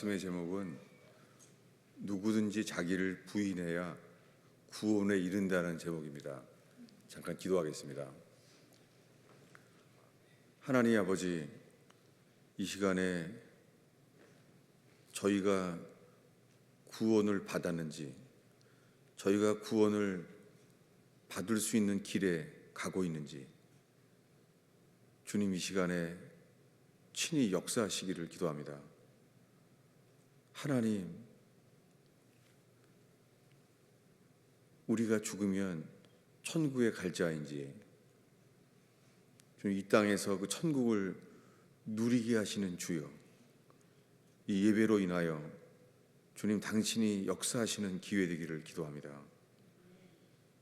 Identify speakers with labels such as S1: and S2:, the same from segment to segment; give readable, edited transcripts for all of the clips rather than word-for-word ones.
S1: 말씀의 제목은 누구든지 자기를 부인해야 구원에 이른다는 제목입니다. 잠깐 기도하겠습니다. 하나님 아버지, 이 시간에 저희가 구원을 받았는지, 저희가 구원을 받을 수 있는 길에 가고 있는지 주님 이 시간에 친히 역사하시기를 기도합니다. 하나님, 우리가 죽으면 천국에 갈 자인지 이 땅에서 그 천국을 누리게 하시는 주여, 이 예배로 인하여 주님 당신이 역사하시는 기회 되기를 기도합니다.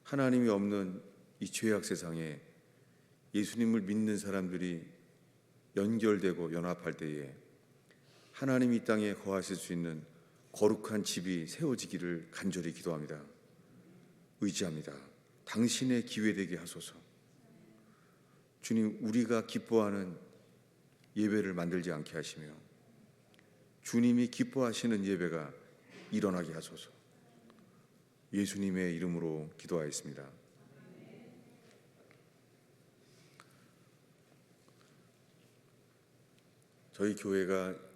S1: 하나님이 없는 이 죄악 세상에 예수님을 믿는 사람들이 연결되고 연합할 때에 하나님이 이 땅에 거하실 수 있는 거룩한 집이 세워지기를 간절히 기도합니다. 의지합니다. 당신의 기회 되게 하소서. 주님, 우리가 기뻐하는 예배를 만들지 않게 하시며 주님이 기뻐하시는 예배가 일어나게 하소서. 예수님의 이름으로 기도하였습니다. 저희 교회가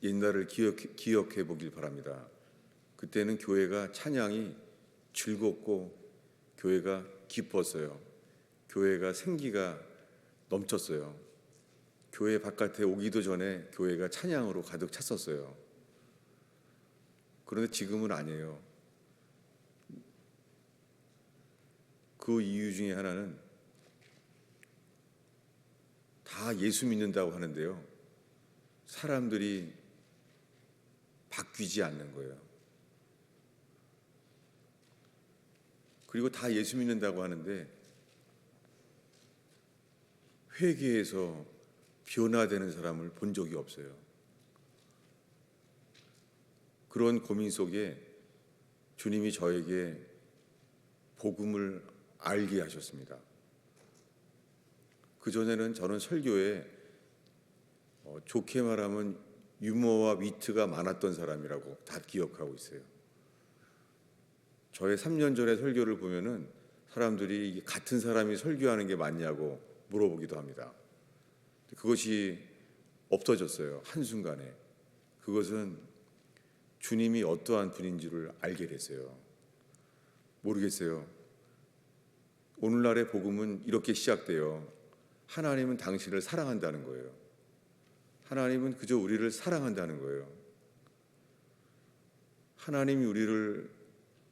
S1: 옛날을 기억해 보길 바랍니다. 그때는 교회가 찬양이 즐겁고 교회가 기뻤어요. 교회가 생기가 넘쳤어요. 교회 바깥에 오기도 전에 교회가 찬양으로 가득 찼었어요. 그런데 지금은 아니에요. 그 이유 중에 하나는 다 예수 믿는다고 하는데요, 사람들이 바뀌지 않는 거예요. 그리고 다 예수 믿는다고 하는데 회개해서 변화되는 사람을 본 적이 없어요. 그런 고민 속에 주님이 저에게 복음을 알게 하셨습니다. 그전에는 저는 설교에 좋게 말하면 유머와 위트가 많았던 사람이라고 다 기억하고 있어요. 저의 3년 전의 설교를 보면은 사람들이 같은 사람이 설교하는 게 맞냐고 물어보기도 합니다. 그것이 없어졌어요. 한순간에. 그것은 주님이 어떠한 분인지를 알게 됐어요. 모르겠어요. 오늘날의 복음은 이렇게 시작돼요. 하나님은 당신을 사랑한다는 거예요. 하나님은 그저 우리를 사랑한다는 거예요. 하나님이 우리를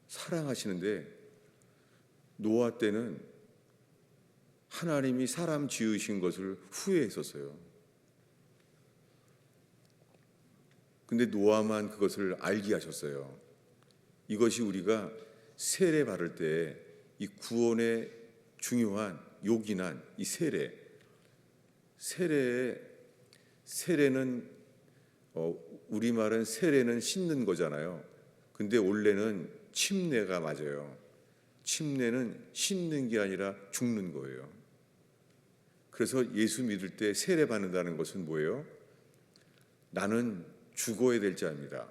S1: 사랑하시는데 노아 때는 하나님이 사람 지으신 것을 후회했었어요. 근데 노아만 그것을 알게 하셨어요. 이것이 우리가 세례 받을 때 이 구원의 중요한 요긴한 이 세례는 우리말은 세례는 씻는 거잖아요. 근데 원래는 침례가 맞아요. 침례는 씻는 게 아니라 죽는 거예요. 그래서 예수 믿을 때 세례 받는다는 것은 뭐예요? 나는 죽어야 될 자입니다.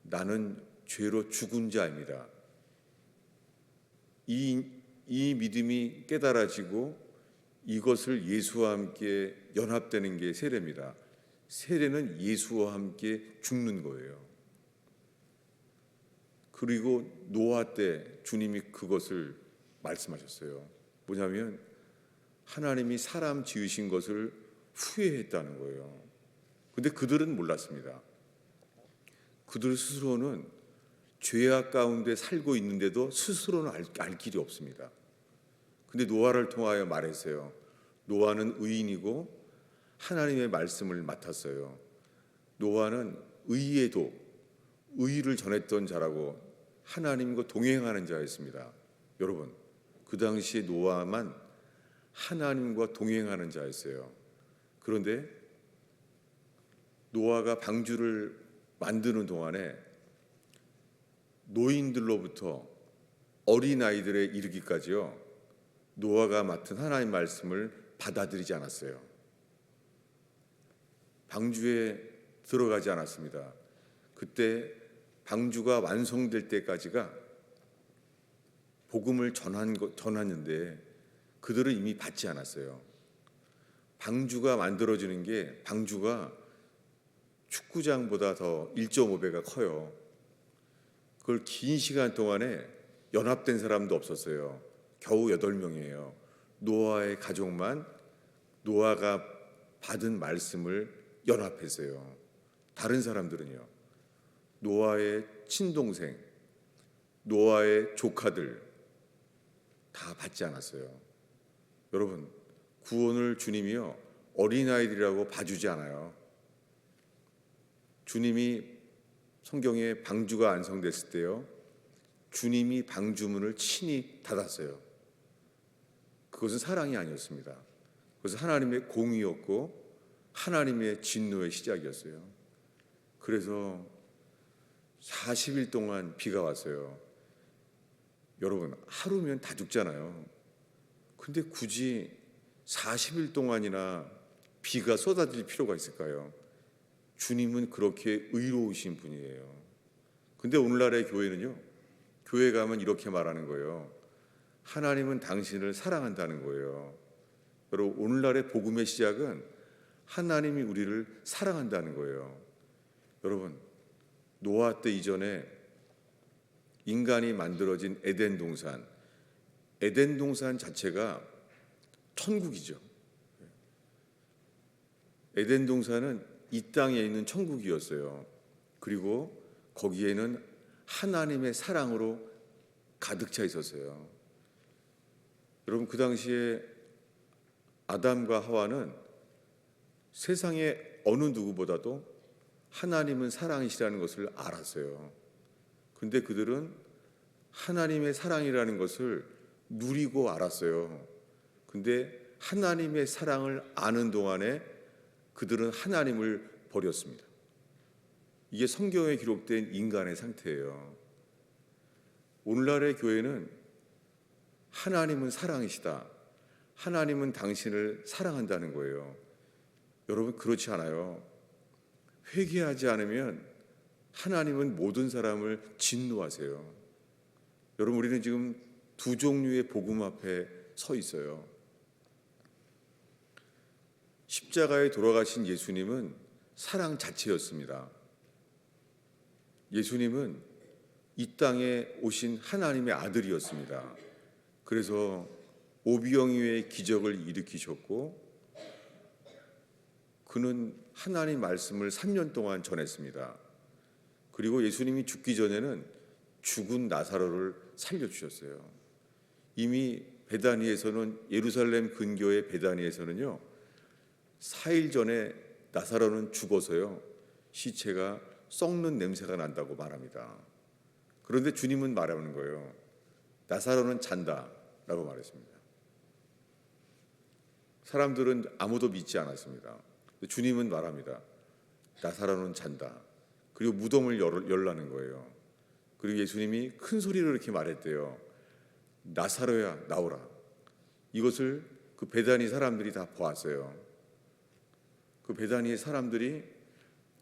S1: 나는 죄로 죽은 자입니다. 이 믿음이 깨달아지고 이것을 예수와 함께 연합되는 게 세례입니다. 세례는 예수와 함께 죽는 거예요. 그리고 노아 때 주님이 그것을 말씀하셨어요. 뭐냐면 하나님이 사람 지으신 것을 후회했다는 거예요. 근데 그들은 몰랐습니다. 그들 스스로는 죄악 가운데 살고 있는데도 스스로는 알 길이 없습니다. 근데 노아를 통하여 말했어요. 노아는 의인이고 하나님의 말씀을 맡았어요. 노아는 의에도 의를 전했던 자라고 하나님과 동행하는 자였습니다. 여러분, 그 당시에 노아만 하나님과 동행하는 자였어요. 그런데 노아가 방주를 만드는 동안에 노인들로부터 어린아이들에 이르기까지요, 노아가 맡은 하나님 말씀을 받아들이지 않았어요. 방주에 들어가지 않았습니다. 그때 방주가 완성될 때까지가 복음을 전하는데 그들은 이미 받지 않았어요. 방주가 만들어지는 게 방주가 축구장보다 더 1.5배가 커요. 그걸 긴 시간 동안에 연합된 사람도 없었어요. 겨우 8명이에요. 노아의 가족만 노아가 받은 말씀을 연합했어요. 다른 사람들은요. 노아의 친동생, 노아의 조카들 다 받지 않았어요. 여러분, 구원을 주님이요 어린아이들이라고 봐주지 않아요. 주님이 성경에 방주가 완성됐을 때요, 주님이 방주문을 친히 닫았어요. 그것은 사랑이 아니었습니다. 그것은 하나님의 공의였고 하나님의 진노의 시작이었어요. 그래서 40일 동안 비가 왔어요. 여러분, 하루면 다 죽잖아요. 근데 굳이 40일 동안이나 비가 쏟아질 필요가 있을까요? 주님은 그렇게 의로우신 분이에요. 근데 오늘날의 교회는요, 교회 가면 이렇게 말하는 거예요. 하나님은 당신을 사랑한다는 거예요. 여러분, 오늘날의 복음의 시작은 하나님이 우리를 사랑한다는 거예요. 여러분, 노아 때 이전에 인간이 만들어진 에덴 동산 자체가 천국이죠. 에덴 동산은 이 땅에 있는 천국이었어요. 그리고 거기에는 하나님의 사랑으로 가득 차 있었어요. 여러분, 그 당시에 아담과 하와는 세상의 어느 누구보다도 하나님은 사랑이시라는 것을 알았어요. 근데 그들은 하나님의 사랑이라는 것을 누리고 알았어요. 근데 하나님의 사랑을 아는 동안에 그들은 하나님을 버렸습니다. 이게 성경에 기록된 인간의 상태예요. 오늘날의 교회는 하나님은 사랑이시다, 하나님은 당신을 사랑한다는 거예요. 여러분, 그렇지 않아요. 회개하지 않으면 하나님은 모든 사람을 진노하세요. 여러분, 우리는 지금 두 종류의 복음 앞에 서 있어요. 십자가에 돌아가신 예수님은 사랑 자체였습니다. 예수님은 이 땅에 오신 하나님의 아들이었습니다. 그래서 오병이어의 기적을 일으키셨고, 그는 하나님 말씀을 3년 동안 전했습니다. 그리고 예수님이 죽기 전에는 죽은 나사로를 살려주셨어요. 이미 베다니에서는, 예루살렘 근교의 베다니에서는요, 4일 전에 나사로는 죽어서요, 시체가 썩는 냄새가 난다고 말합니다. 그런데 주님은 말하는 거예요. 나사로는 잔다 라고 말했습니다. 사람들은 아무도 믿지 않았습니다. 주님은 말합니다. 나사로는 잔다. 그리고 무덤을 열라는 거예요. 그리고 예수님이 큰 소리로 이렇게 말했대요. 나사로야, 나오라. 이것을 그 베다니 사람들이 다 보았어요. 그 베다니의 사람들이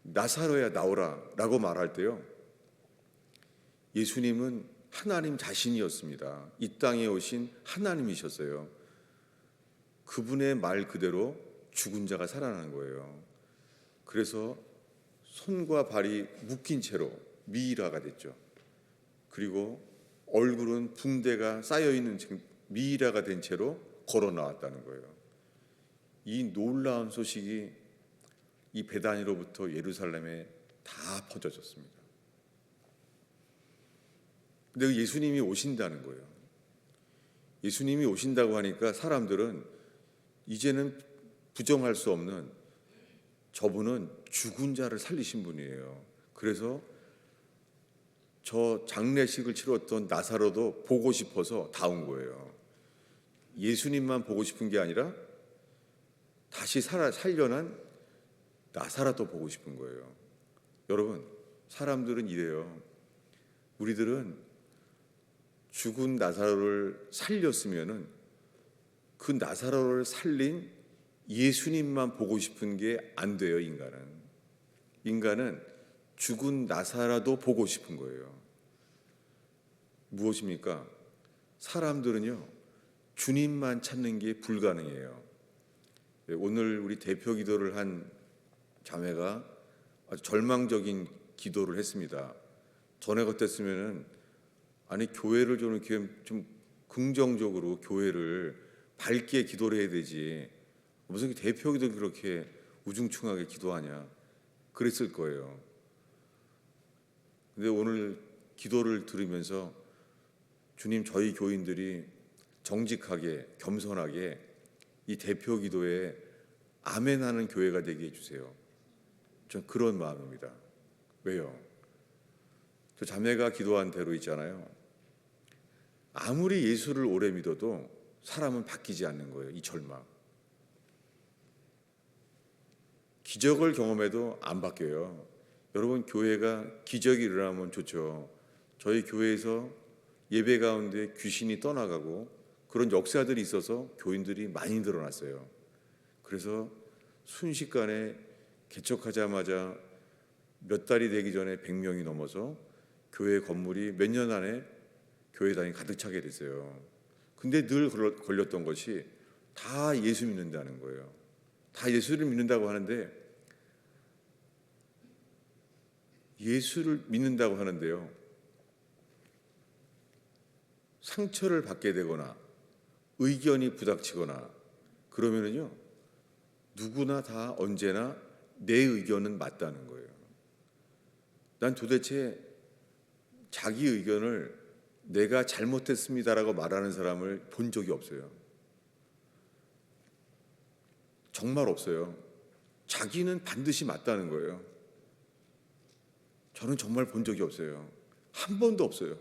S1: 나사로야, 나오라 라고 말할 때요, 예수님은 하나님 자신이었습니다. 이 땅에 오신 하나님이셨어요. 그분의 말 그대로 죽은 자가 살아나는 거예요. 그래서 손과 발이 묶인 채로 미이라가 됐죠. 그리고 얼굴은 붕대가 쌓여있는 미이라가 된 채로 걸어 나왔다는 거예요. 이 놀라운 소식이 이 베다니로부터 예루살렘에 다 퍼져졌습니다. 근데 예수님이 오신다는 거예요. 예수님이 오신다고 하니까 사람들은 이제는 부정할 수 없는, 저분은 죽은 자를 살리신 분이에요. 그래서 저 장례식을 치렀던 나사로도 보고 싶어서 다 온 거예요. 예수님만 보고 싶은 게 아니라 다시 살려난 나사로도 보고 싶은 거예요. 여러분, 사람들은 이래요. 우리들은 죽은 나사로를 살렸으면은 그 나사로를 살린 예수님만 보고 싶은 게 안 돼요, 인간은. 인간은 죽은 나사라도 보고 싶은 거예요. 무엇입니까? 사람들은요, 주님만 찾는 게 불가능해요. 오늘 우리 대표 기도를 한 자매가 아주 절망적인 기도를 했습니다. 전에 같았으면은 아니 교회를 좀 이렇게 좀 긍정적으로 교회를 밝게 기도를 해야 되지 무슨 대표 기도 그렇게 우중충하게 기도하냐 그랬을 거예요. 근데 오늘 기도를 들으면서 주님 저희 교인들이 정직하게 겸손하게 이 대표 기도에 아멘하는 교회가 되게 해주세요. 전 그런 마음입니다. 왜요? 저 자매가 기도한 대로 있잖아요. 아무리 예수를 오래 믿어도 사람은 바뀌지 않는 거예요. 이 절망. 기적을 경험해도 안 바뀌어요. 여러분 교회가 기적이 일어나면 좋죠. 저희 교회에서 예배 가운데 귀신이 떠나가고 그런 역사들이 있어서 교인들이 많이 늘어났어요. 그래서 순식간에 개척하자마자 몇 달이 되기 전에 100명이 넘어서 교회 건물이 몇 년 안에 교회당이 가득 차게 됐어요. 근데 늘 걸렸던 것이 다 예수 믿는다는 거예요. 다 예수를 믿는다고 하는데 예수를 믿는다고 하는데요. 상처를 받게 되거나 의견이 부닥치거나 그러면은요. 누구나 다 언제나 내 의견은 맞다는 거예요. 난 도대체 자기 의견을 내가 잘못했습니다라고 말하는 사람을 본 적이 없어요. 정말 없어요. 자기는 반드시 맞다는 거예요. 저는 정말 본 적이 없어요. 한 번도 없어요.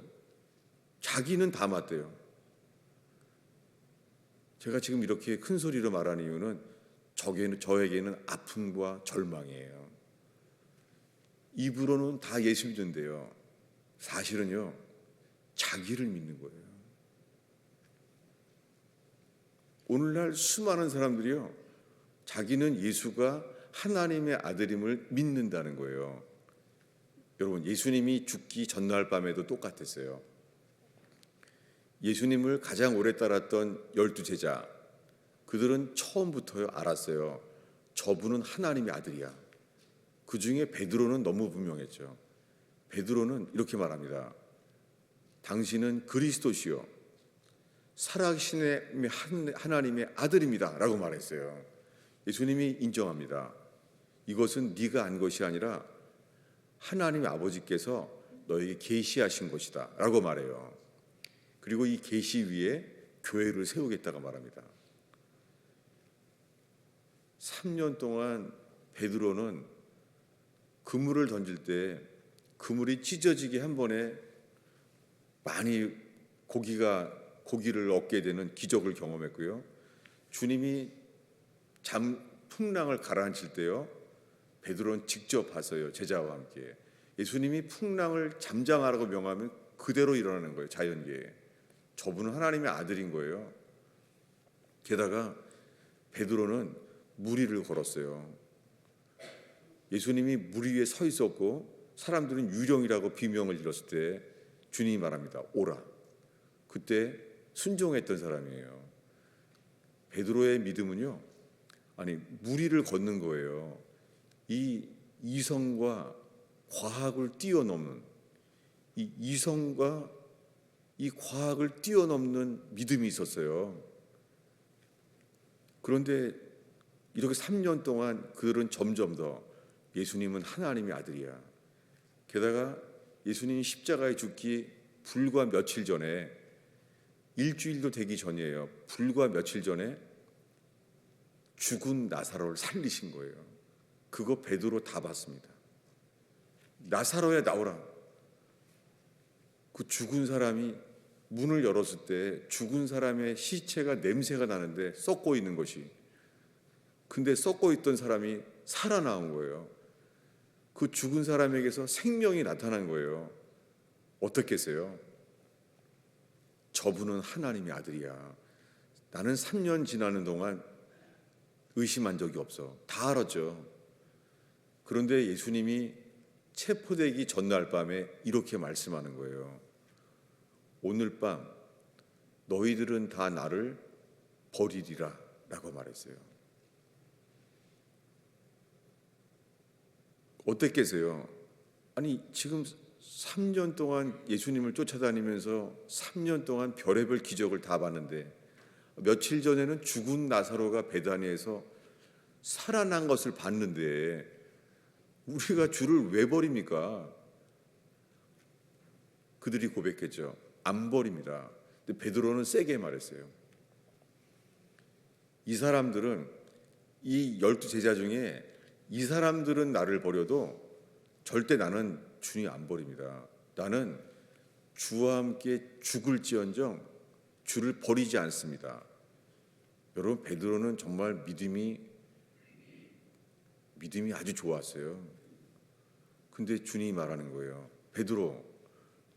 S1: 자기는 다 맞대요. 제가 지금 이렇게 큰 소리로 말하는 이유는 저에게는 아픔과 절망이에요. 입으로는 다 예수 믿는데요. 사실은요, 자기를 믿는 거예요. 오늘날 수많은 사람들이요, 자기는 예수가 하나님의 아들임을 믿는다는 거예요. 여러분, 예수님이 죽기 전날 밤에도 똑같았어요. 예수님을 가장 오래 따랐던 12제자, 그들은 처음부터 알았어요. 저분은 하나님의 아들이야. 그 중에 베드로는 너무 분명했죠. 베드로는 이렇게 말합니다. 당신은 그리스도시요 살아계신 하나님의 아들입니다 라고 말했어요. 예수님이 인정합니다. 이것은 네가 안 것이 아니라 하나님의 아버지께서 너에게 계시하신 것이다 라고 말해요. 그리고 이 계시 위에 교회를 세우겠다고 말합니다. 3년 동안 베드로는 그물을 던질 때 그물이 찢어지게 한 번에 많이 고기를 얻게 되는 기적을 경험했고요. 주님이 풍랑을 가라앉힐 때요. 베드로는 직접 봤어요. 제자와 함께. 예수님이 풍랑을 잠잠하라고 명하면 그대로 일어나는 거예요. 자연계에. 저분은 하나님의 아들인 거예요. 게다가 베드로는 무리를 걸었어요. 예수님이 무리 위에 서 있었고 사람들은 유령이라고 비명을 질렀을 때 주님이 말합니다. 오라. 그때 순종했던 사람이에요. 베드로의 믿음은요. 무리를 걷는 거예요. 이 이성과 과학을 뛰어넘는 이 이성과 이 과학을 뛰어넘는 믿음이 있었어요. 그런데 이렇게 3년 동안 그들은 점점 더 예수님은 하나님의 아들이야. 게다가 예수님이 십자가에 죽기 불과 며칠 전에 일주일도 되기 전이에요. 불과 며칠 전에 죽은 나사로를 살리신 거예요. 그거 베드로 다 봤습니다. 나사로야 나오라. 그 죽은 사람이 문을 열었을 때 죽은 사람의 시체가 냄새가 나는데 썩고 있는 것이. 근데 썩고 있던 사람이 살아나온 거예요. 그 죽은 사람에게서 생명이 나타난 거예요. 어떻겠어요? 저분은 하나님의 아들이야. 나는 3년 지나는 동안 의심한 적이 없어. 다 알았죠. 그런데 예수님이 체포되기 전날 밤에 이렇게 말씀하는 거예요. 오늘 밤 너희들은 다 나를 버리리라 라고 말했어요. 어땠겠어요? 아니 지금 3년 동안 예수님을 쫓아다니면서 3년 동안 별의별 기적을 다 봤는데 며칠 전에는 죽은 나사로가 베다니에서 살아난 것을 봤는데 우리가 주를 왜 버립니까? 그들이 고백했죠. 안 버립니다. 근데 베드로는 세게 말했어요. 이 사람들은 이 12제자 중에 이 사람들은 나를 버려도 절대 나는 주님 안 버립니다. 나는 주와 함께 죽을지언정 주를 버리지 않습니다. 여러분 베드로는 정말 믿음이 아주 좋았어요. 근데 주님이 말하는 거예요. 베드로,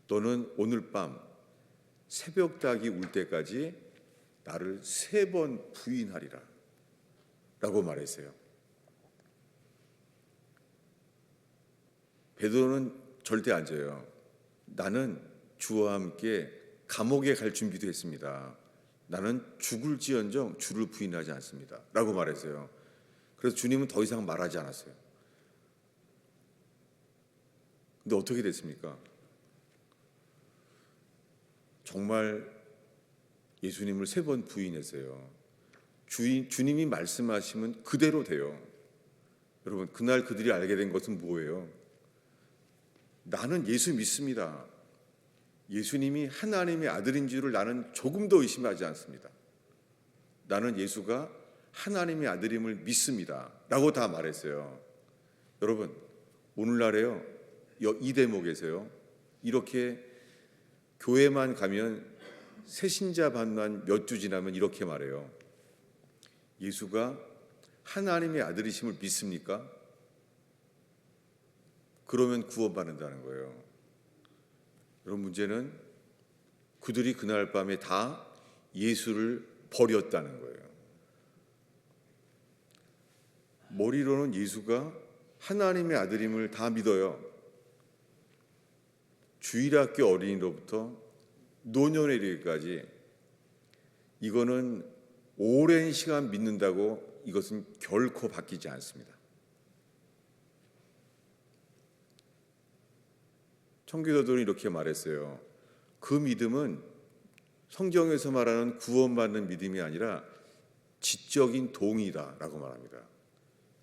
S1: 너는 오늘 밤 새벽 닭이 울 때까지 나를 3번 부인하리라 라고 말했어요. 베드로는 절대 안 져요. 나는 주와 함께 감옥에 갈 준비도 했습니다. 나는 죽을지언정 주를 부인하지 않습니다 라고 말했어요. 그래서 주님은 더 이상 말하지 않았어요. 근데 어떻게 됐습니까? 정말 예수님을 3번 부인했어요. 주님이 말씀하시면 그대로 돼요. 여러분 그날 그들이 알게 된 것은 뭐예요? 나는 예수 믿습니다. 예수님이 하나님의 아들인 줄을 나는 조금도 의심하지 않습니다. 나는 예수가 하나님의 아들임을 믿습니다 라고 다 말했어요. 여러분 오늘날에요 이 대목에서요 이렇게 교회만 가면 새신자 반만 몇 주 지나면 이렇게 말해요. 예수가 하나님의 아들이심을 믿습니까? 그러면 구원받는다는 거예요. 여러분 문제는 그들이 그날 밤에 다 예수를 버렸다는 거예요. 머리로는 예수가 하나님의 아들임을 다 믿어요. 주일학교 어린이로부터 노년에 이르기까지 이거는 오랜 시간 믿는다고 이것은 결코 바뀌지 않습니다. 청교도들은 이렇게 말했어요. 그 믿음은 성경에서 말하는 구원받는 믿음이 아니라 지적인 동의다 라고 말합니다.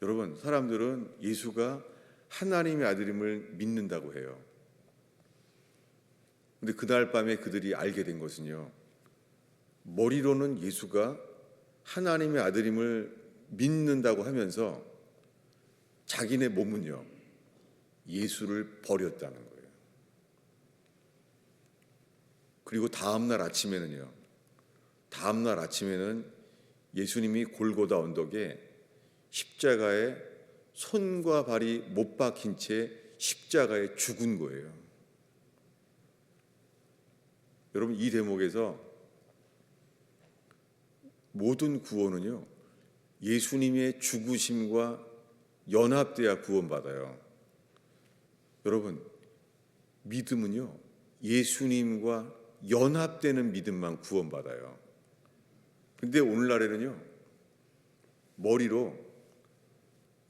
S1: 여러분 사람들은 예수가 하나님의 아들임을 믿는다고 해요. 근데 그날 밤에 그들이 알게 된 것은요 머리로는 예수가 하나님의 아들임을 믿는다고 하면서 자기네 몸은요 예수를 버렸다는 거예요. 그리고 다음날 아침에는 예수님이 골고다 언덕에 십자가에 손과 발이 못 박힌 채 십자가에 죽은 거예요. 여러분 이 대목에서 모든 구원은요 예수님의 죽으심과 연합돼야 구원받아요. 여러분 믿음은요 예수님과 연합되는 믿음만 구원받아요. 근데 오늘날에는요 머리로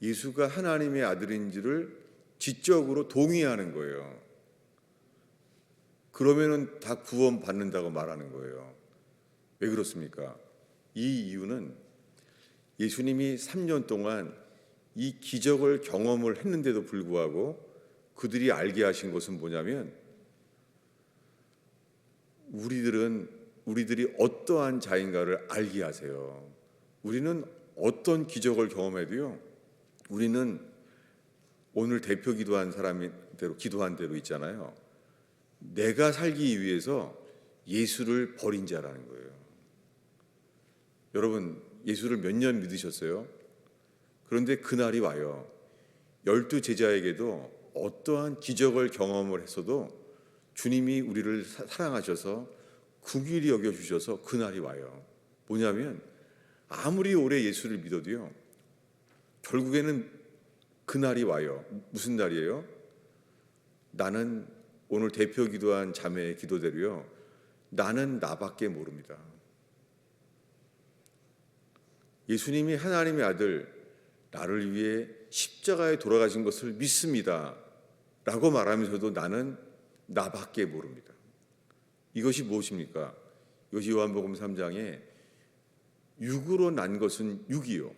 S1: 예수가 하나님의 아들인지를 지적으로 동의하는 거예요. 그러면은 다 구원받는다고 말하는 거예요. 왜 그렇습니까? 이 이유는 예수님이 3년 동안 이 기적을 경험을 했는데도 불구하고 그들이 알게 하신 것은 뭐냐면 우리들이 어떠한 자인가를 알게 하세요. 우리는 어떤 기적을 경험해도요 우리는 오늘 대표 기도한 기도한 대로 있잖아요. 내가 살기 위해서 예수를 버린 자라는 거예요. 여러분 예수를 몇 년 믿으셨어요? 그런데 그날이 와요. 12제자에게도 어떠한 기적을 경험을 했어도 주님이 우리를 사랑하셔서 긍휼히 여겨주셔서 그날이 와요. 뭐냐면 아무리 오래 예수를 믿어도요 결국에는 그날이 와요. 무슨 날이에요? 나는 오늘 대표 기도한 자매의 기도대로요. 나는 나밖에 모릅니다. 예수님이 하나님의 아들, 나를 위해 십자가에 돌아가신 것을 믿습니다 라고 말하면서도 나는 나밖에 모릅니다. 이것이 무엇입니까? 이것이 요한복음 3장에 육으로 난 것은 육이요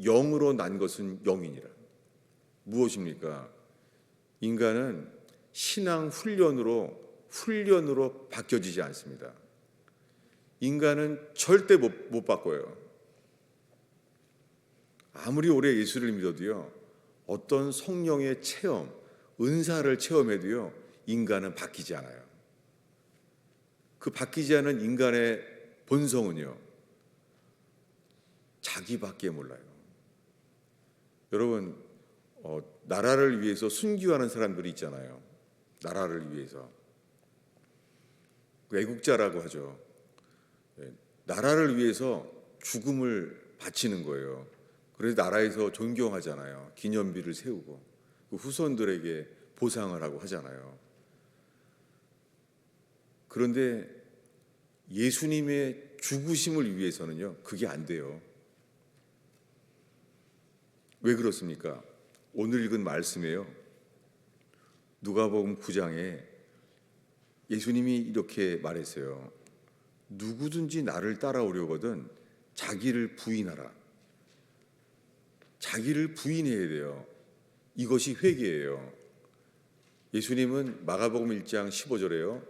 S1: 영으로 난 것은 영이니라. 무엇입니까? 인간은 신앙 훈련으로 바뀌어지지 않습니다. 인간은 절대 못 바꿔요. 아무리 오래 예수를 믿어도요, 어떤 성령의 체험, 은사를 체험해도요, 인간은 바뀌지 않아요. 그 바뀌지 않은 인간의 본성은요, 자기밖에 몰라요. 여러분, 나라를 위해서 순교하는 사람들이 있잖아요. 나라를 위해서. 애국자라고 하죠. 나라를 위해서 죽음을 바치는 거예요. 그래서 나라에서 존경하잖아요. 기념비를 세우고 그 후손들에게 보상을 하고 하잖아요. 그런데 예수님의 죽으심을 위해서는요, 그게 안 돼요. 왜 그렇습니까? 오늘 읽은 말씀에요. 누가복음 9장에 예수님이 이렇게 말했어요. 누구든지 나를 따라오려거든 자기를 부인하라. 자기를 부인해야 돼요. 이것이 회개예요. 예수님은 마가복음 1장 15절에요.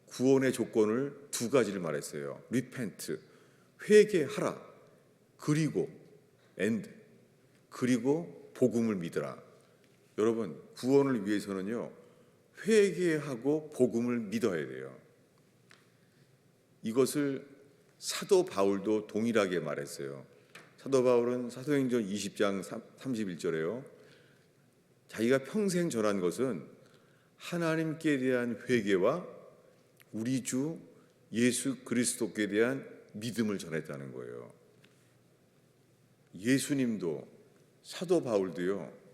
S1: 구원의 조건을 두 가지를 말했어요. repent, 회개하라. 그리고 and, 그리고 복음을 믿으라. 여러분, 구원을 위해서는요, 회개하고 복음을 믿어야 돼요. 이것을 사도 바울도 동일하게 말했어요. 사도 바울은 사도행전 20장 31절에요. 자기가 평생 전한 것은 하나님께 대한 회개와 우리 주 예수 그리스도께 대한 믿음을 전했다는 거예요. 예수님도 사도 바울도요,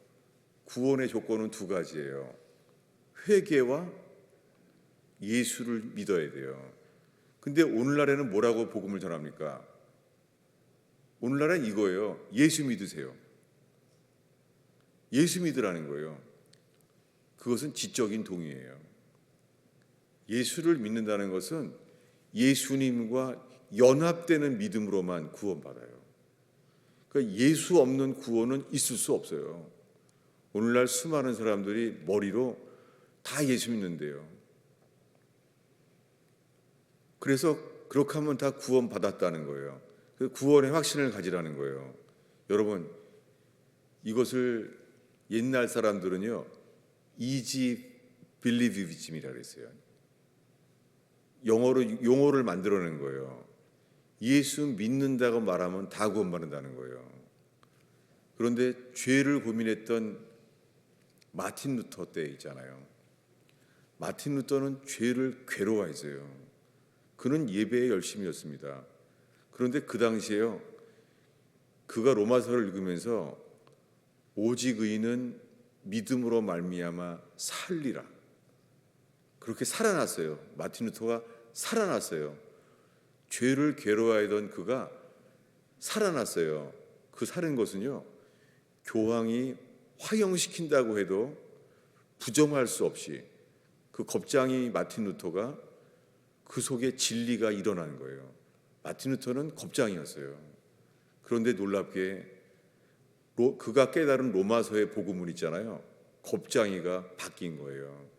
S1: 구원의 조건은 두 가지예요. 회개와 예수를 믿어야 돼요. 근데 오늘날에는 뭐라고 복음을 전합니까? 오늘날은 이거예요. 예수 믿으세요. 예수 믿으라는 거예요. 그것은 지적인 동의예요. 예수를 믿는다는 것은 예수님과 연합되는 믿음으로만 구원받아요. 그러니까 예수 없는 구원은 있을 수 없어요. 오늘날 수많은 사람들이 머리로 다 예수 믿는데요. 그래서 그렇게 하면 다 구원받았다는 거예요. 구원의 확신을 가지라는 거예요. 여러분, 이것을 옛날 사람들은요, easy believism이라고 했어요. 용어를 만들어낸 거예요. 예수 믿는다고 말하면 다 구원받는다는 거예요. 그런데 죄를 고민했던 마틴 루터 때 있잖아요. 마틴 루터는 죄를 괴로워했어요. 그는 예배에 열심이었습니다. 그런데 그 당시에요, 그가 로마서를 읽으면서 오직 의인은 믿음으로 말미암아 살리라. 그렇게 살아났어요. 마틴 루터가 살아났어요. 죄를 괴로워하던 그가 살아났어요. 그 사는 것은요, 교황이 화형시킨다고 해도 부정할 수 없이 그 겁쟁이 마틴 루터가 그 속에 진리가 일어나는 거예요. 마틴 루터는 겁쟁이였어요. 그런데 놀랍게 그가 깨달은 로마서의 복음을 있잖아요. 겁쟁이가 바뀐 거예요.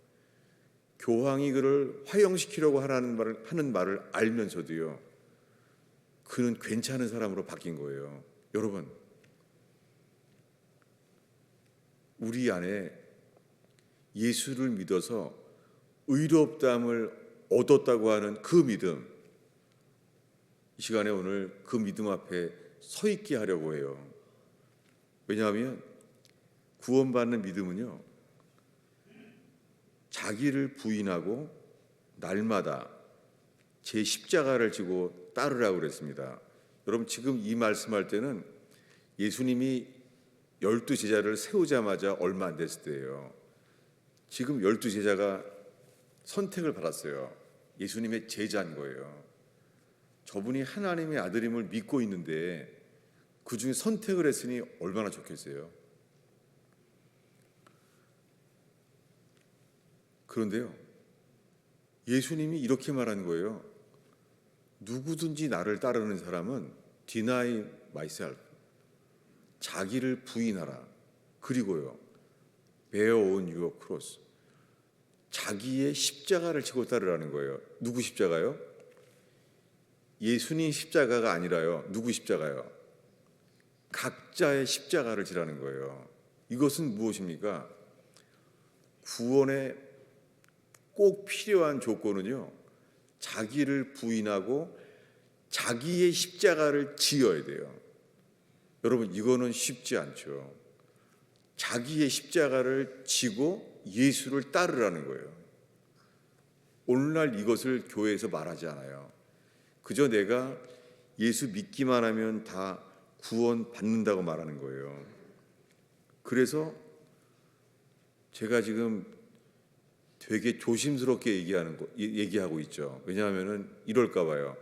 S1: 교황이 그를 화형시키려고 하는 말을 알면서도요, 그는 괜찮은 사람으로 바뀐 거예요. 여러분, 우리 안에 예수를 믿어서 의롭다함을 얻었다고 하는 그 믿음, 이 시간에 오늘 그 믿음 앞에 서 있게 하려고 해요. 왜냐하면 구원받는 믿음은요, 자기를 부인하고 날마다 제 십자가를 지고 따르라고 그랬습니다. 여러분, 지금 이 말씀할 때는 예수님이 열두 제자를 세우자마자 얼마 안 됐을 때예요. 지금 열두 제자가 선택을 받았어요. 예수님의 제자인 거예요. 저분이 하나님의 아들임을 믿고 있는데 그 중에 선택을 했으니 얼마나 좋겠어요. 그런데요, 예수님이 이렇게 말하는 거예요. 누구든지 나를 따르는 사람은 deny myself, 자기를 부인하라. 그리고요, bear on your cross, 자기의 십자가를 지고 따르라는 거예요. 누구 십자가요? 예수님 십자가가 아니라요. 누구 십자가요? 각자의 십자가를 지라는 거예요. 이것은 무엇입니까? 구원에 꼭 필요한 조건은요, 자기를 부인하고 자기의 십자가를 지어야 돼요. 여러분, 이거는 쉽지 않죠. 자기의 십자가를 지고 예수를 따르라는 거예요. 오늘날 이것을 교회에서 말하지 않아요. 그저 내가 예수 믿기만 하면 다 구원 받는다고 말하는 거예요. 그래서 제가 지금 되게 조심스럽게 얘기하고 있죠. 왜냐하면은 이럴까 봐요.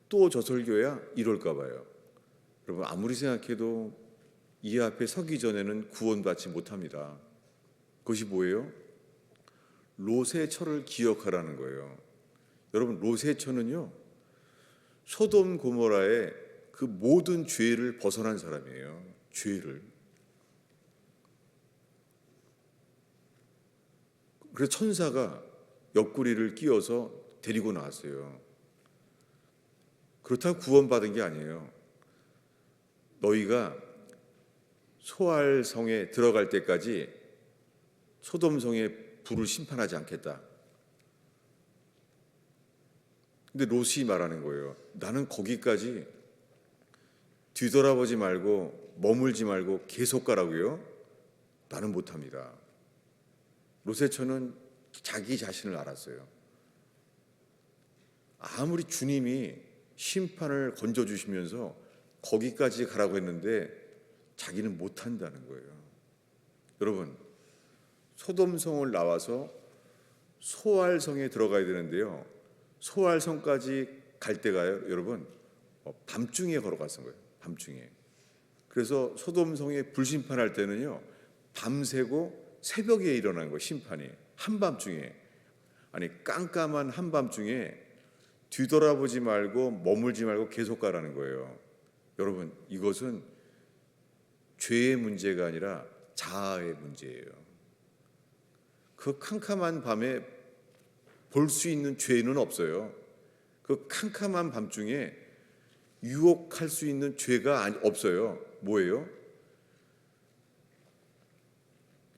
S1: 또 저 설교야? 이럴까 봐요. 여러분, 아무리 생각해도 이 앞에 서기 전에는 구원받지 못합니다. 그것이 뭐예요? 롯의 처를 기억하라는 거예요. 여러분, 롯의 처는요, 소돔 고모라의 그 모든 죄를 벗어난 사람이에요. 죄를. 그래서 천사가 옆구리를 끼워서 데리고 나왔어요. 그렇다고 구원받은 게 아니에요. 너희가 소알성에 들어갈 때까지 소돔성에 불을 심판하지 않겠다. 근데 롯이 말하는 거예요. 나는 거기까지 뒤돌아보지 말고 머물지 말고 계속 가라고요? 나는 못합니다. 롯의 처는 자기 자신을 알았어요. 아무리 주님이 심판을 건져주시면서 거기까지 가라고 했는데 자기는 못한다는 거예요. 여러분, 소돔성을 나와서 소알성에 들어가야 되는데요, 소알성까지 갈 때가요, 여러분, 밤중에 걸어갔은 거예요. 밤중에. 그래서 소돔성에 불심판할 때는요, 밤새고 새벽에 일어난 거예요. 심판이 한밤중에. 아니, 깜깜한 한밤중에 뒤돌아보지 말고 머물지 말고 계속 가라는 거예요. 여러분, 이것은 죄의 문제가 아니라 자아의 문제예요. 그 캄캄한 밤에 볼 수 있는 죄는 없어요. 그 캄캄한 밤중에 유혹할 수 있는 죄가 없어요. 뭐예요?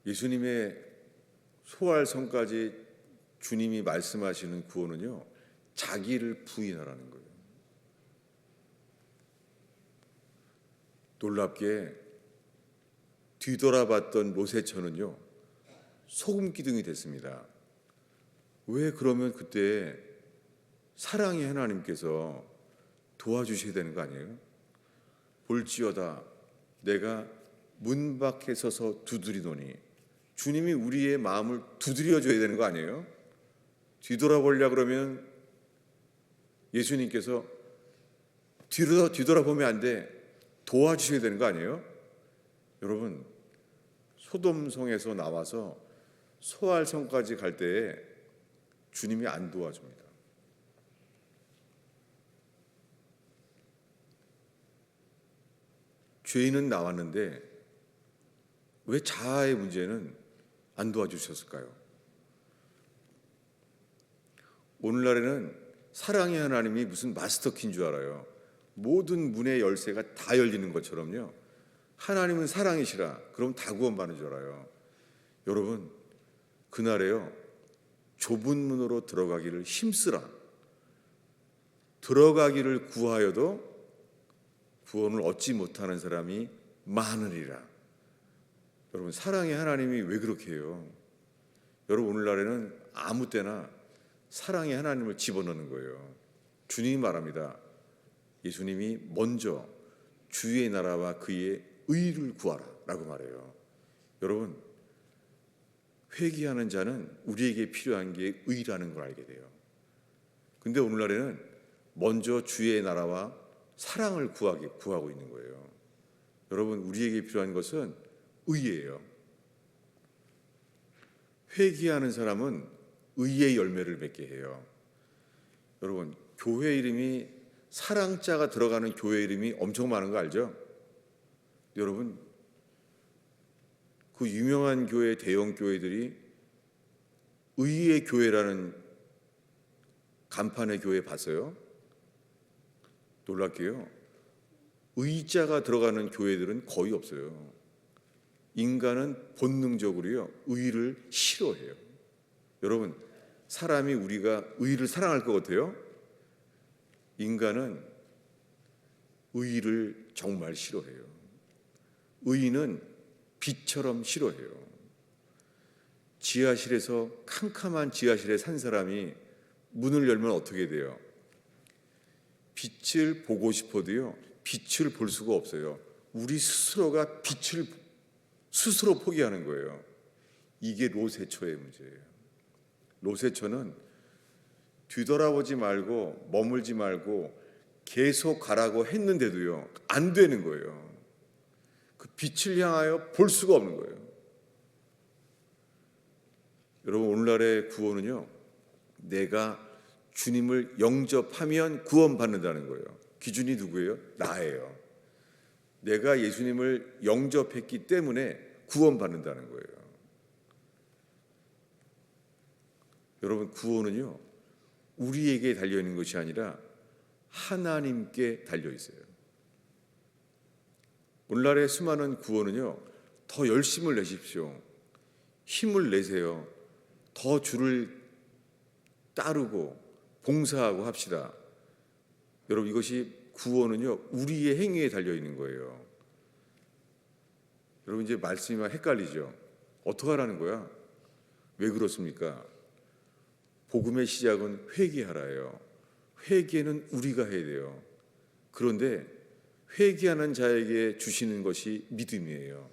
S1: 예수님의 소알성까지 주님이 말씀하시는 구원은요, 자기를 부인하라는 거예요. 놀랍게 뒤돌아봤던 롯의 처는요, 소금 기둥이 됐습니다. 왜 그러면 그때 사랑의 하나님께서 도와주셔야 되는 거 아니에요? 볼지어다 내가 문 밖에 서서 두드리노니, 주님이 우리의 마음을 두드려 줘야 되는 거 아니에요? 뒤돌아보려고 그러면 예수님께서 뒤돌아보면 안 돼, 도와주셔야 되는 거 아니에요? 여러분, 소돔성에서 나와서 소알성까지 갈 때에 주님이 안 도와줍니다. 죄인은 나왔는데 왜 자아의 문제는 안 도와주셨을까요? 오늘날에는 사랑의 하나님이 무슨 마스터키인 줄 알아요. 모든 문의 열쇠가 다 열리는 것처럼요, 하나님은 사랑이시라 그럼 다 구원받는 줄 알아요. 여러분, 그날에요, 좁은 문으로 들어가기를 힘쓰라. 들어가기를 구하여도 구원을 얻지 못하는 사람이 많으리라. 여러분, 사랑의 하나님이 왜 그렇게 해요? 여러분, 오늘날에는 아무 때나 사랑의 하나님을 집어넣는 거예요. 주님이 말합니다. 예수님이 먼저 주의 나라와 그의 의를 구하라라고 말해요. 여러분, 회개하는 자는 우리에게 필요한 게 의라는 걸 알게 돼요. 근데 오늘날에는 먼저 주의 나라와 사랑을 구하고 있는 거예요. 여러분, 우리에게 필요한 것은 의예요. 회개하는 사람은 의의 열매를 맺게 해요. 여러분, 교회 이름이 사랑자가 들어가는 교회 이름이 엄청 많은 거 알죠? 여러분, 그 유명한 교회, 대형 교회들이 의의 교회라는 간판의 교회 봤어요? 놀랍게요. 의자가 들어가는 교회들은 거의 없어요. 인간은 본능적으로요, 의를 싫어해요. 여러분, 사람이 우리가 의를 사랑할 것 같아요? 인간은 의를 정말 싫어해요. 의는 빛처럼 싫어해요. 지하실에서 캄캄한 지하실에 산 사람이 문을 열면 어떻게 돼요? 빛을 보고 싶어도요, 빛을 볼 수가 없어요. 우리 스스로가 빛을 스스로 포기하는 거예요. 이게 로세초의 문제예요. 로세초는 뒤돌아보지 말고 머물지 말고 계속 가라고 했는데도요, 안 되는 거예요. 그 빛을 향하여 볼 수가 없는 거예요. 여러분, 오늘날의 구원은요, 내가 주님을 영접하면 구원받는다는 거예요. 기준이 누구예요? 나예요. 내가 예수님을 영접했기 때문에 구원받는다는 거예요. 여러분, 구원은요, 우리에게 달려있는 것이 아니라 하나님께 달려있어요. 오늘날의 수많은 구원은요, 더 열심을 내십시오. 힘을 내세요. 더 주를 따르고 봉사하고 합시다. 여러분, 이것이 구원은요, 우리의 행위에 달려있는 거예요. 여러분, 이제 말씀이 막 헷갈리죠? 어떻게 하라는 거야? 왜 그렇습니까? 복음의 시작은 회개하라예요. 회개는 우리가 해야 돼요. 그런데 회개하는 자에게 주시는 것이 믿음이에요.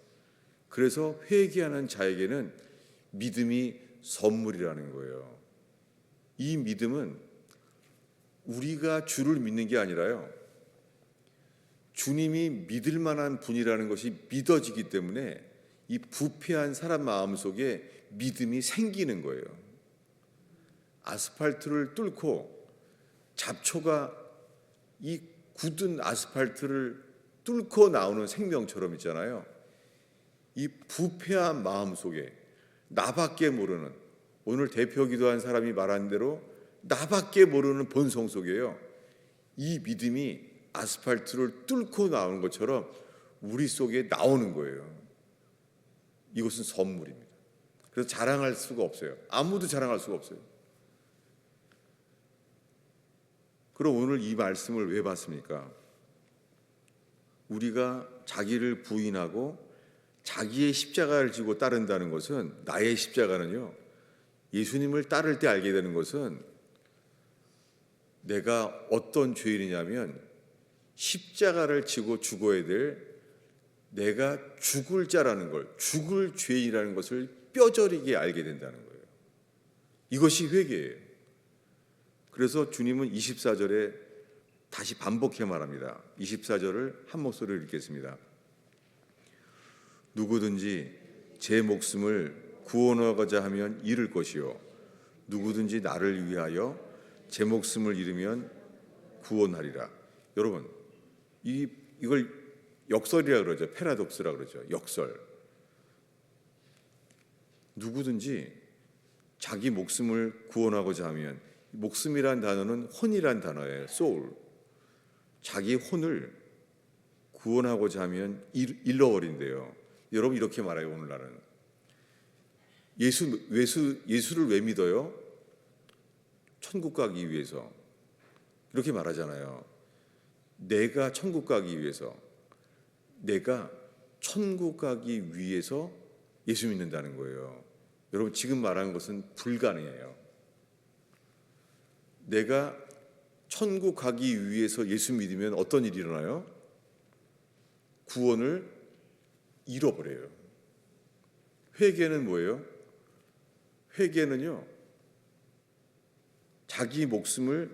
S1: 그래서 회개하는 자에게는 믿음이 선물이라는 거예요. 이 믿음은 우리가 주를 믿는 게 아니라요, 주님이 믿을 만한 분이라는 것이 믿어지기 때문에 이 부패한 사람 마음속에 믿음이 생기는 거예요. 아스팔트를 뚫고 잡초가 이 굳은 아스팔트를 뚫고 나오는 생명처럼 있잖아요. 이 부패한 마음 속에 나밖에 모르는, 오늘 대표 기도한 사람이 말한 대로 나밖에 모르는 본성 속에요, 이 믿음이 아스팔트를 뚫고 나오는 것처럼 우리 속에 나오는 거예요. 이것은 선물입니다. 그래서 자랑할 수가 없어요. 아무도 자랑할 수가 없어요. 그럼 오늘 이 말씀을 왜 봤습니까? 우리가 자기를 부인하고 자기의 십자가를 지고 따른다는 것은, 나의 십자가는요, 예수님을 따를 때 알게 되는 것은 내가 어떤 죄인이냐면 십자가를 지고 죽어야 될, 내가 죽을 자라는 걸, 죽을 죄인이라는 것을 뼈저리게 알게 된다는 거예요. 이것이 회개예요. 그래서 주님은 24절에 다시 반복해 말합니다. 24절을 한 목소리로 읽겠습니다. 누구든지 제 목숨을 구원하고자 하면 잃을 것이요, 누구든지 나를 위하여 제 목숨을 잃으면 구원하리라. 여러분, 이걸 역설이라 그러죠. 패러독스라 그러죠. 역설. 누구든지 자기 목숨을 구원하고자 하면, 목숨이란 단어는 혼이란 단어예요. soul. 자기 혼을 구원하고자 하면 잃어버린대요. 여러분, 이렇게 말해요. 오늘날은 예수를 왜 믿어요? 천국 가기 위해서. 이렇게 말하잖아요. 내가 천국 가기 위해서, 내가 천국 가기 위해서 예수 믿는다는 거예요. 여러분, 지금 말하는 것은 불가능해요. 내가 천국 가기 위해서 예수 믿으면 어떤 일이 일어나요? 구원을 잃어버려요. 회개는 뭐예요? 회개는요, 자기 목숨을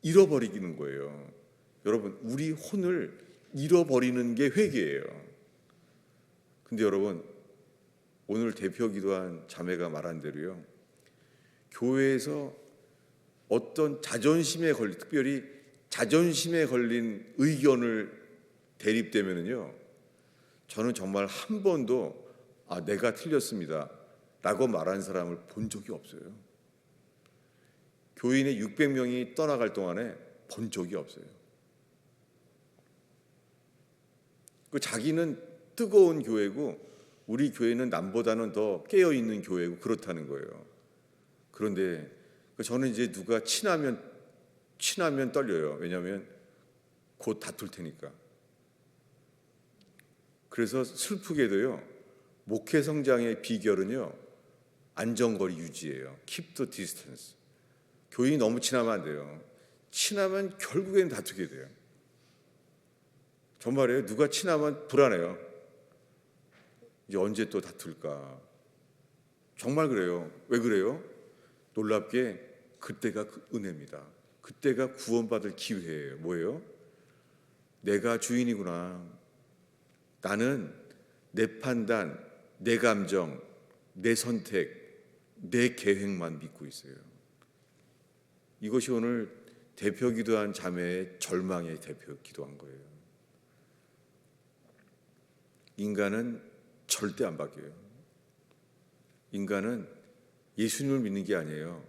S1: 잃어버리는 거예요. 여러분, 우리 혼을 잃어버리는 게 회개예요. 근데 여러분, 오늘 대표 기도한 자매가 말한 대로요, 교회에서 어떤 특별히 자존심에 걸린 의견을 대립되면은요, 저는 정말 한 번도 내가 틀렸습니다 라고 말한 사람을 본 적이 없어요. 교인의 600명이 떠나갈 동안에 본 적이 없어요. 자기는 뜨거운 교회고 우리 교회는 남보다는 더 깨어있는 교회고 그렇다는 거예요. 그런데 저는 이제 누가 친하면 떨려요. 왜냐하면 곧 다툴 테니까. 그래서 슬프게도요, 목회 성장의 비결은요, 안전거리 유지예요. Keep the distance. 교인이 너무 친하면 안 돼요. 친하면 결국엔 다투게 돼요. 정말이에요. 누가 친하면 불안해요. 이제 언제 또 다툴까. 정말 그래요. 왜 그래요? 놀랍게 그때가 그 은혜입니다. 그때가 구원받을 기회예요. 뭐예요? 내가 주인이구나. 나는 내 판단, 내 감정, 내 선택, 내 계획만 믿고 있어요. 이것이 오늘 대표 기도한 자매의 절망의 대표 기도한 거예요. 인간은 절대 안 바뀌어요. 인간은 예수님을 믿는 게 아니에요.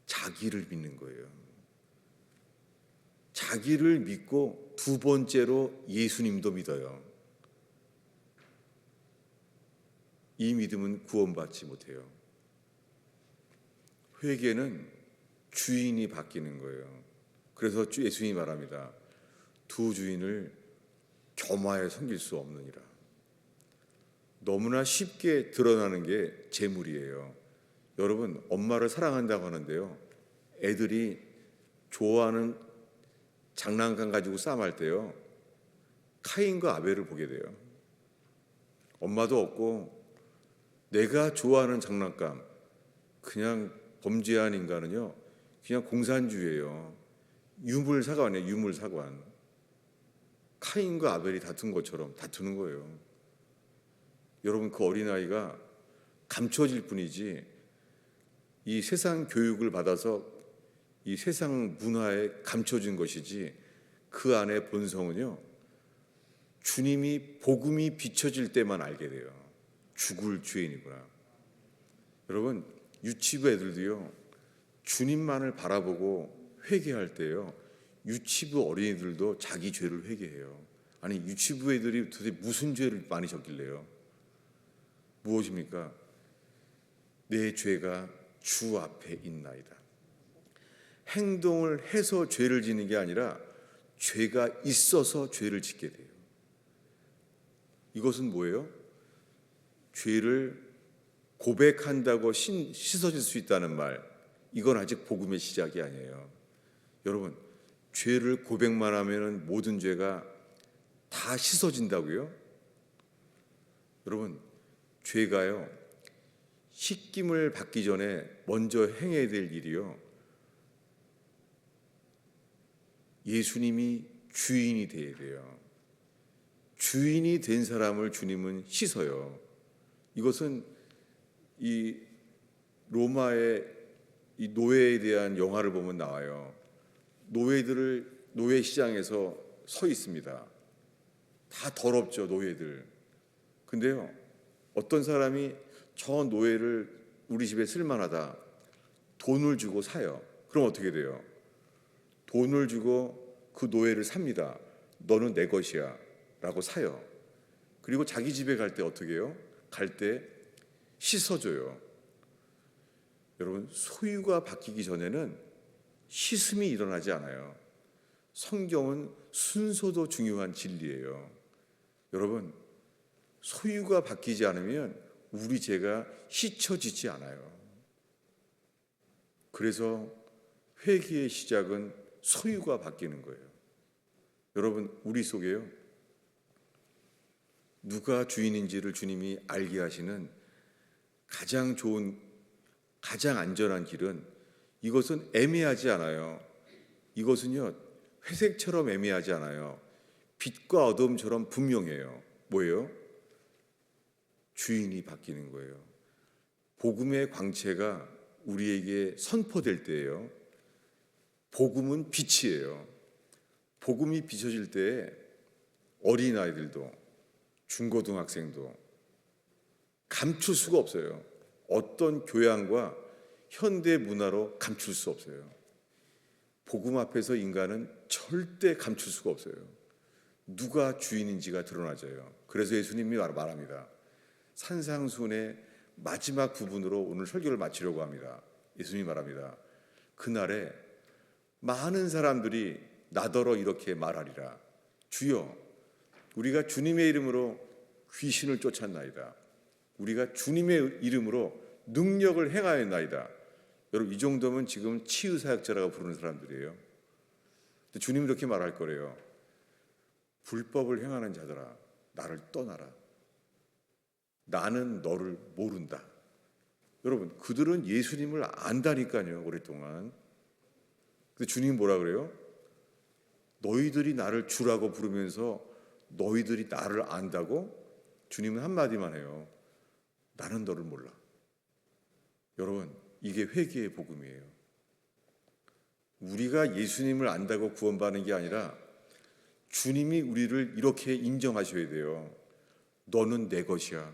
S1: 자기를 믿는 거예요. 자기를 믿고 두 번째로 예수님도 믿어요. 이 믿음은 구원받지 못해요. 회개는 주인이 바뀌는 거예요. 그래서 예수님이 말합니다. 두 주인을 겸하여 섬길 수 없느니라. 너무나 쉽게 드러나는 게 재물이에요. 여러분, 엄마를 사랑한다고 하는데요, 애들이 좋아하는 장난감 가지고 싸움할 때요, 카인과 아벨을 보게 돼요. 엄마도 없고 내가 좋아하는 장난감, 그냥 범죄한 인간은요, 그냥 공산주의예요. 유물사관이에요. 유물사관. 카인과 아벨이 다툰 것처럼 다투는 거예요. 여러분, 그 어린아이가 감춰질 뿐이지 이 세상 교육을 받아서 이 세상 문화에 감춰진 것이지, 그 안에 본성은요, 주님이 복음이 비춰질 때만 알게 돼요. 죽을 죄인이구나. 여러분, 유치부 애들도요, 주님만을 바라보고 회개할 때요, 유치부 어린이들도 자기 죄를 회개해요. 아니, 유치부 애들이 도대체 무슨 죄를 많이 졌길래요? 무엇입니까? 내 죄가 주 앞에 있나이다. 행동을 해서 죄를 짓는 게 아니라 죄가 있어서 죄를 짓게 돼요. 이것은 뭐예요? 죄를 고백한다고 씻어질 수 있다는 말, 이건 아직 복음의 시작이 아니에요. 여러분, 죄를 고백만 하면 모든 죄가 다 씻어진다고요? 여러분, 죄가요, 씻김을 받기 전에 먼저 행해야 될 일이요, 예수님이 주인이 되어야 돼요. 주인이 된 사람을 주님은 씻어요. 이것은 이 로마의 이 노예에 대한 영화를 보면 나와요. 노예 시장에서 서 있습니다. 다 더럽죠, 노예들. 근데요, 어떤 사람이 저 노예를 우리 집에 쓸만하다, 돈을 주고 사요. 그럼 어떻게 돼요? 돈을 주고 그 노예를 삽니다. 너는 내 것이야 라고 사요. 그리고 자기 집에 갈 때 어떻게 해요? 갈 때 씻어줘요. 여러분, 소유가 바뀌기 전에는 씻음이 일어나지 않아요. 성경은 순서도 중요한 진리예요. 여러분, 소유가 바뀌지 않으면 우리 죄가 씻혀지지 않아요. 그래서 회개의 시작은 소유가 바뀌는 거예요. 여러분, 우리 속에요, 누가 주인인지를 주님이 알게 하시는 가장 좋은, 가장 안전한 길은, 이것은 애매하지 않아요. 이것은요, 회색처럼 애매하지 않아요. 빛과 어둠처럼 분명해요. 뭐예요? 주인이 바뀌는 거예요. 복음의 광채가 우리에게 선포될 때예요. 복음은 빛이에요. 복음이 비춰질 때에 어린아이들도 중고등학생도 감출 수가 없어요. 어떤 교양과 현대 문화로 감출 수 없어요. 복음 앞에서 인간은 절대 감출 수가 없어요. 누가 주인인지가 드러나져요. 그래서 예수님이 말합니다. 산상수훈의 마지막 부분으로 오늘 설교를 마치려고 합니다. 예수님이 말합니다. 그날에 많은 사람들이 나더러 이렇게 말하리라. 주여, 우리가 주님의 이름으로 귀신을 쫓았나이다. 우리가 주님의 이름으로 능력을 행하였나이다. 여러분, 이 정도면 지금 치유사역자라고 부르는 사람들이에요. 근데 주님이 이렇게 말할 거래요. 불법을 행하는 자들아, 나를 떠나라. 나는 너를 모른다. 여러분, 그들은 예수님을 안다니까요, 오랫동안. 근데 주님이 뭐라 그래요? 너희들이 나를 주라고 부르면서 너희들이 나를 안다고? 주님은 한마디만 해요. 나는 너를 몰라. 여러분, 이게 회개의 복음이에요. 우리가 예수님을 안다고 구원받는 게 아니라 주님이 우리를 이렇게 인정하셔야 돼요. 너는 내 것이야.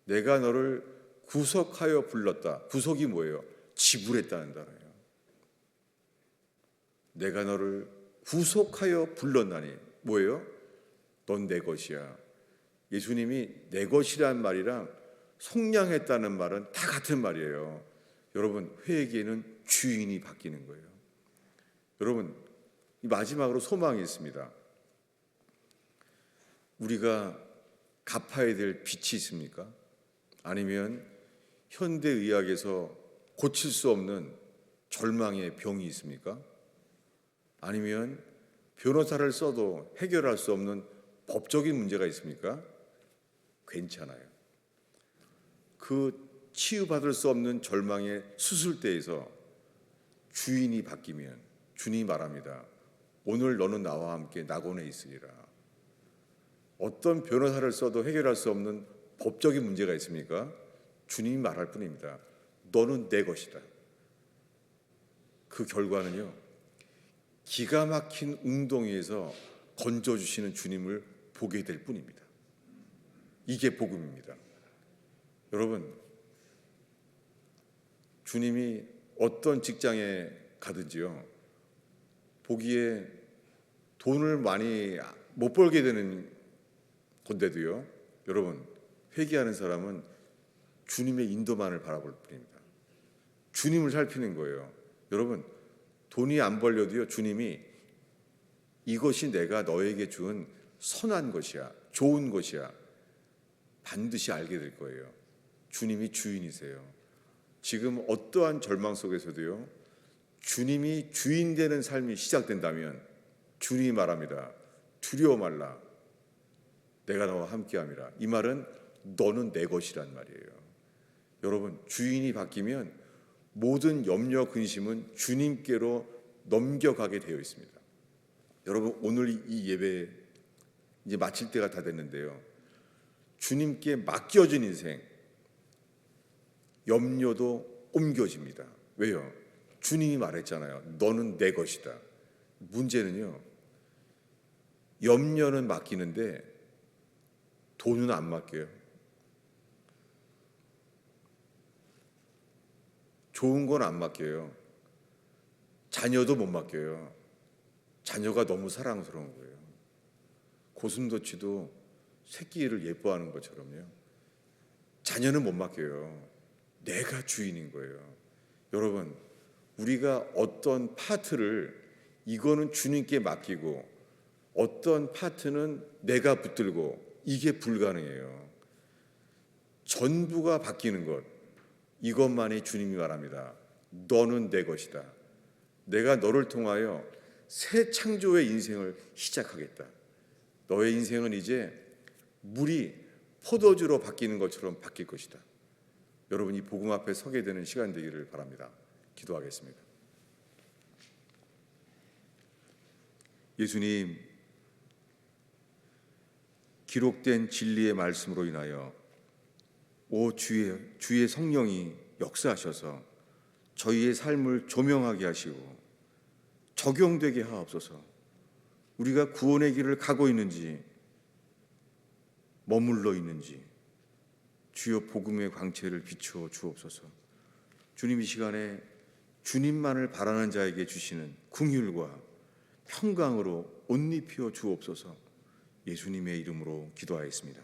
S1: 내가 너를 구속하여 불렀다. 구속이 뭐예요? 지불했다는 단어예요. 내가 너를 구속하여 불렀나니 뭐예요? 넌 내 것이야. 예수님이 내 것이란 말이랑 속량했다는 말은 다 같은 말이에요. 여러분, 회개는 주인이 바뀌는 거예요. 여러분, 마지막으로 소망이 있습니다. 우리가 갚아야 될 빚이 있습니까? 아니면 현대의학에서 고칠 수 없는 절망의 병이 있습니까? 아니면 변호사를 써도 해결할 수 없는 법적인 문제가 있습니까? 괜찮아요. 그 치유받을 수 없는 절망의 수술대에서 주인이 바뀌면 주님이 말합니다. 오늘 너는 나와 함께 낙원에 있으리라. 어떤 변호사를 써도 해결할 수 없는 법적인 문제가 있습니까? 주님이 말할 뿐입니다. 너는 내 것이다. 그 결과는요, 기가 막힌 웅덩이에서 건져주시는 주님을 보게 될 뿐입니다. 이게 복음입니다. 여러분, 주님이 어떤 직장에 가든지요, 보기에 돈을 많이 못 벌게 되는 건데도요, 여러분, 회개하는 사람은 주님의 인도만을 바라볼 뿐입니다. 주님을 살피는 거예요. 여러분, 돈이 안 벌려도요, 주님이 이것이 내가 너에게 준 선한 것이야, 좋은 것이야, 반드시 알게 될 거예요. 주님이 주인이세요. 지금 어떠한 절망 속에서도요, 주님이 주인 되는 삶이 시작된다면 주님이 말합니다. 두려워 말라. 내가 너와 함께함이라. 이 말은 너는 내 것이란 말이에요. 여러분, 주인이 바뀌면 모든 염려 근심은 주님께로 넘겨가게 되어 있습니다. 여러분, 오늘 이 예배 이제 마칠 때가 다 됐는데요, 주님께 맡겨진 인생, 염려도 옮겨집니다. 왜요? 주님이 말했잖아요. 너는 내 것이다. 문제는요, 염려는 맡기는데 돈은 안 맡겨요. 좋은 건 안 맡겨요. 자녀도 못 맡겨요. 자녀가 너무 사랑스러운 거예요. 고슴도치도 새끼를 예뻐하는 것처럼요, 자녀는 못 맡겨요. 내가 주인인 거예요. 여러분, 우리가 어떤 파트를 이거는 주님께 맡기고 어떤 파트는 내가 붙들고, 이게 불가능해요. 전부가 바뀌는 것, 이것만이 주님이 말합니다. 너는 내 것이다. 내가 너를 통하여 새 창조의 인생을 시작하겠다. 너의 인생은 이제 물이 포도주로 바뀌는 것처럼 바뀔 것이다. 여러분이 복음 앞에 서게 되는 시간 되기를 바랍니다. 기도하겠습니다. 예수님, 기록된 진리의 말씀으로 인하여 주의 성령이 역사하셔서 저희의 삶을 조명하게 하시고 적용되게 하옵소서. 우리가 구원의 길을 가고 있는지 머물러 있는지 주여 복음의 광채를 비추어 주옵소서. 주님, 이 시간에 주님만을 바라는 자에게 주시는 긍휼과 평강으로 옷 입혀 주옵소서. 예수님의 이름으로 기도하였습니다.